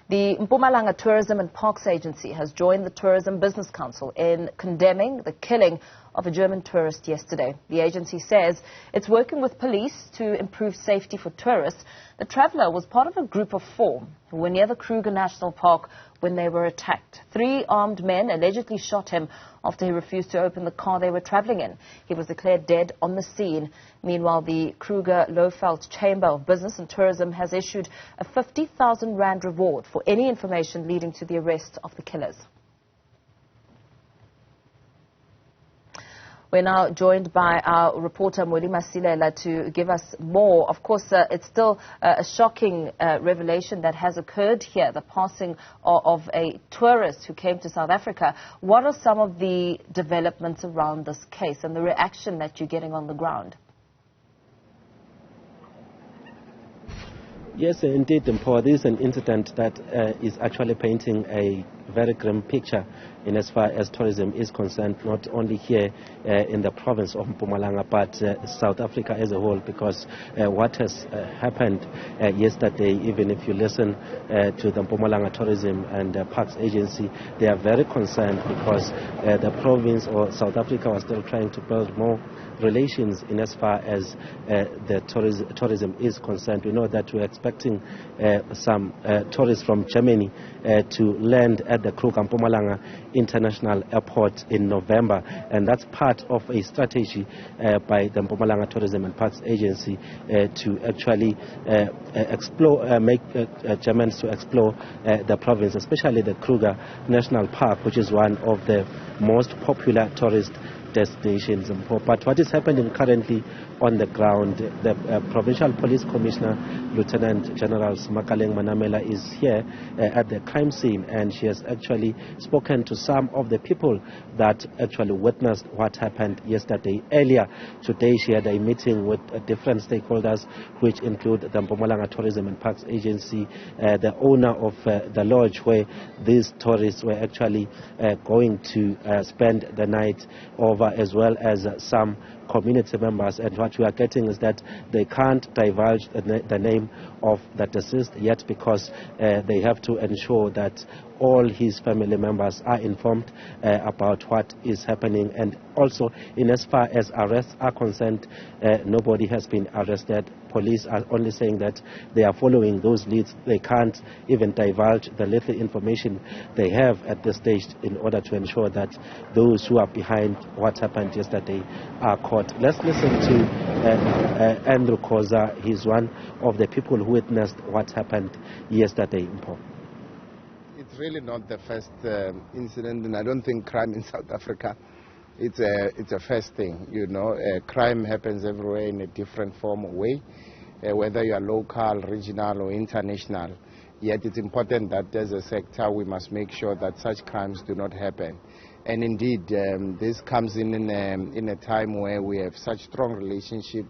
The Mpumalanga Tourism and Parks Agency has joined the Tourism Business Council in condemning the killing of a German tourist yesterday. The agency says it's working with police to improve safety for tourists. The traveller was part of a group of 4 who were near the Kruger National Park when they were attacked. 3 armed men allegedly shot him after he refused to open the car they were travelling in. He was declared dead on the scene. Meanwhile, the Kruger Lohfeldt Chamber of Business and Tourism has issued a 50,000 rand reward for any information leading to the arrest of the killers. We're now joined by our reporter Mweli Masilela to give us more. Of course, it's still a shocking revelation that has occurred here, the passing of a tourist who came to South Africa. What are some of the developments around this case and the reaction that you're getting on the ground? Yes, indeed, Mpho, this is an incident that is actually painting a very grim picture in as far as tourism is concerned, not only here in the province of Mpumalanga, but South Africa as a whole, because what has happened yesterday, even if you listen to the Mpumalanga Tourism and Parks Agency, they are very concerned because the province or South Africa was still trying to build more relations in as far as the tourism is concerned. We know that we're expecting some tourists from Germany to land at the Kruger Mpumalanga International Airport in November, and that's part of a strategy by the Mpumalanga Tourism and Parks Agency to actually explore, make Germans to explore the province, especially the Kruger National Park, which is one of the most popular tourist destinations. But what is happening currently on the ground, the Provincial Police Commissioner, Lieutenant General Smakaleng Manamela, is here at the crime scene, and she has actually spoken to some of the people that actually witnessed what happened yesterday. Earlier today, she had a meeting with different stakeholders, which include the Mpumalanga Tourism and Parks Agency, the owner of the lodge where these tourists were actually going to spend the night over, as well as some community members. And what we are getting is that they can't divulge the name of the deceased yet, because they have to ensure that all his family members are informed about what is happening. And also, in as far as arrests are concerned, nobody has been arrested. Police are only saying that they are following those leads. They can't even divulge the little information they have at this stage in order to ensure that those who are behind what happened yesterday are caught. Let's listen to Andrew Koza. He's one of the people who witnessed what happened yesterday. It's really not the first incident, and I don't think crime in South Africa, it's a first thing. You know, crime happens everywhere in a different form or way, whether you are local, regional, or international. Yet it's important that as a sector we must make sure that such crimes do not happen. And indeed, this comes in a time where we have such strong relationship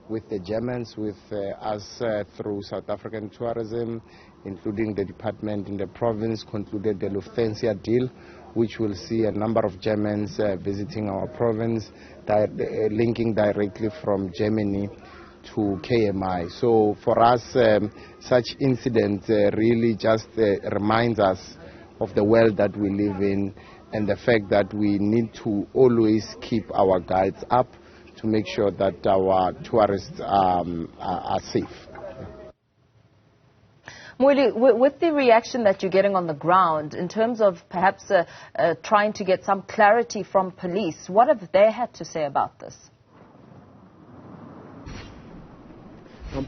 with the Germans, with us through South African tourism, including the department in the province, concluded the Lufthansa deal, which will see a number of Germans visiting our province, linking directly from Germany to KMI. So for us, such incidents really just reminds us of the world that we live in, and the fact that we need to always keep our guards up to make sure that our tourists are safe. Mweli, with the reaction that you're getting on the ground, in terms of perhaps trying to get some clarity from police, what have they had to say about this?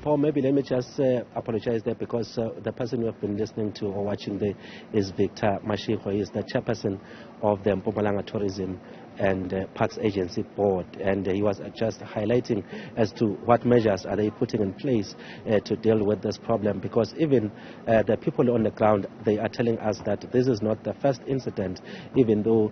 Paul, maybe let me just apologize there, because the person we have been listening to or watching there is Victor Mashiko. He is the chairperson of the Mpumalanga Tourism and Parks Agency Board, and he was just highlighting as to what measures are they putting in place to deal with this problem, because even the people on the ground, they are telling us that this is not the first incident, even though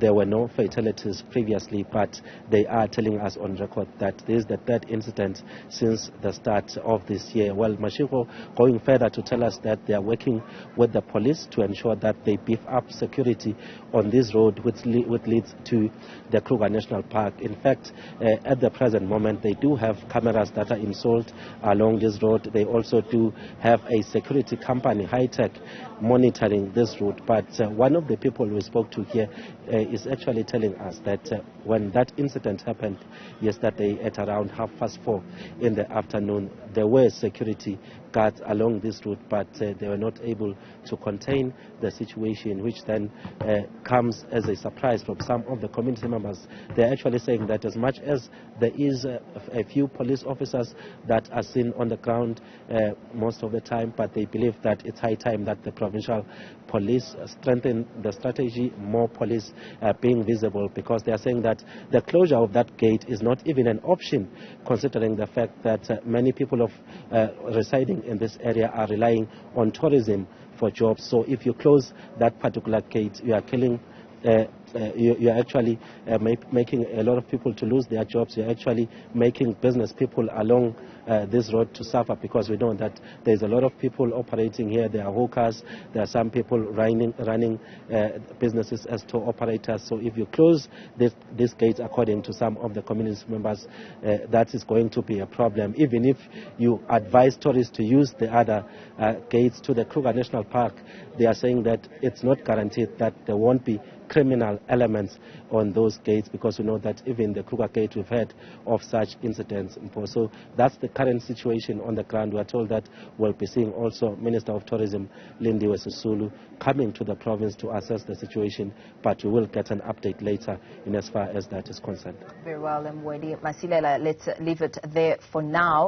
there were no fatalities previously, but they are telling us on record that this is the 3rd incident since the start of this year. Well, Mashiko going further to tell us that they are working with the police to ensure that they beef up security on this road, which leads leads to the Kruger National Park. In fact, at the present moment, they do have cameras that are installed along this road. They also do have a security company, high-tech, monitoring this route. But one of the people we spoke to here is actually telling us that when that incident happened yesterday at around 4:30 in the afternoon, there were security guards along this route, but they were not able to contain the situation, which then comes as a surprise from some of the community members. They're actually saying that as much as there is a few police officers that are seen on the ground most of the time, but they believe that it's high time that the provincial police strengthen the strategy, more police being visible, because they are saying that the closure of that gate is not even an option, considering the fact that many people of residing in this area are relying on tourism for jobs. So if you close that particular gate, you are killing you're actually making a lot of people to lose their jobs. You're actually making business people along this road to suffer, because we know that there's a lot of people operating here. There are hawkers. There are some people running businesses as tour operators. So if you close this gate, according to some of the community members, that is going to be a problem. Even if you advise tourists to use the other gates to the Kruger National Park, they are saying that it's not guaranteed that there won't be criminal elements on those gates, because we know that even the Kruger gate, we've heard of such incidents. So that's the current situation on the ground. We are told that we'll be seeing also Minister of Tourism Lindiwe Sisulu coming to the province to assess the situation, but we will get an update later in as far as that is concerned. Very well, Mweli Masilela, let's leave it there for now.